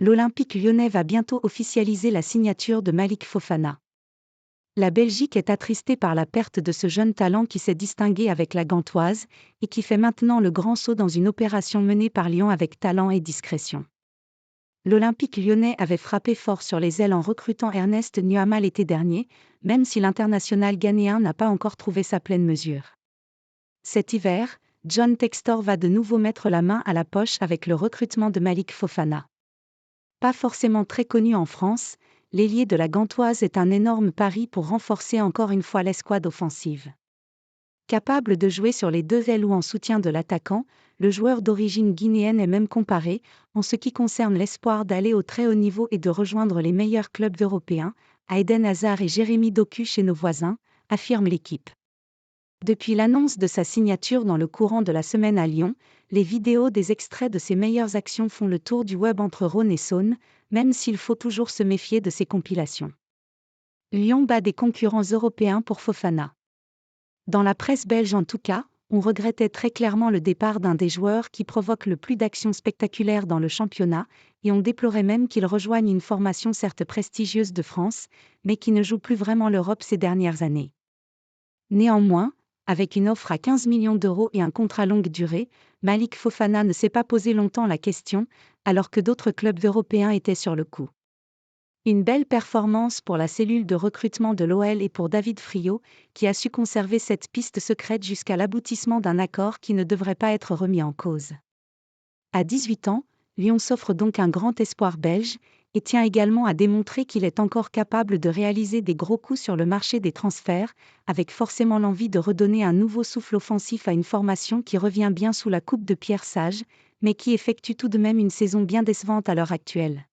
L'Olympique lyonnais va bientôt officialiser la signature de Malik Fofana. La Belgique est attristée par la perte de ce jeune talent qui s'est distingué avec la Gantoise, et qui fait maintenant le grand saut dans une opération menée par Lyon avec talent et discrétion. L'Olympique lyonnais avait frappé fort sur les ailes en recrutant Ernest Nuamah l'été dernier, même si l'international ghanéen n'a pas encore trouvé sa pleine mesure. Cet hiver, John Textor va de nouveau mettre la main à la poche avec le recrutement de Malik Fofana. Pas forcément très connu en France, l'ailier de la Gantoise est un énorme pari pour renforcer encore une fois l'escouade offensive. Capable de jouer sur les deux ailes ou en soutien de l'attaquant, le joueur d'origine guinéenne est même comparé, en ce qui concerne l'espoir d'aller au très haut niveau et de rejoindre les meilleurs clubs européens, à Eden Hazard et Jérémy Doku chez nos voisins, affirme l'équipe. Depuis l'annonce de sa signature dans le courant de la semaine à Lyon, les vidéos des extraits de ses meilleures actions font le tour du web entre Rhône et Saône, même s'il faut toujours se méfier de ces compilations. Lyon bat des concurrents européens pour Fofana. Dans la presse belge en tout cas, on regrettait très clairement le départ d'un des joueurs qui provoque le plus d'actions spectaculaires dans le championnat, et on déplorait même qu'il rejoigne une formation certes prestigieuse de France, mais qui ne joue plus vraiment l'Europe ces dernières années. Néanmoins, avec une offre à 15 millions d'euros et un contrat longue durée, Malik Fofana ne s'est pas posé longtemps la question, alors que d'autres clubs européens étaient sur le coup. Une belle performance pour la cellule de recrutement de l'OL et pour David Friot, qui a su conserver cette piste secrète jusqu'à l'aboutissement d'un accord qui ne devrait pas être remis en cause. À 18 ans, Lyon s'offre donc un grand espoir belge, et tient également à démontrer qu'il est encore capable de réaliser des gros coups sur le marché des transferts, avec forcément l'envie de redonner un nouveau souffle offensif à une formation qui revient bien sous la coupe de Pierre Sage, mais qui effectue tout de même une saison bien décevante à l'heure actuelle.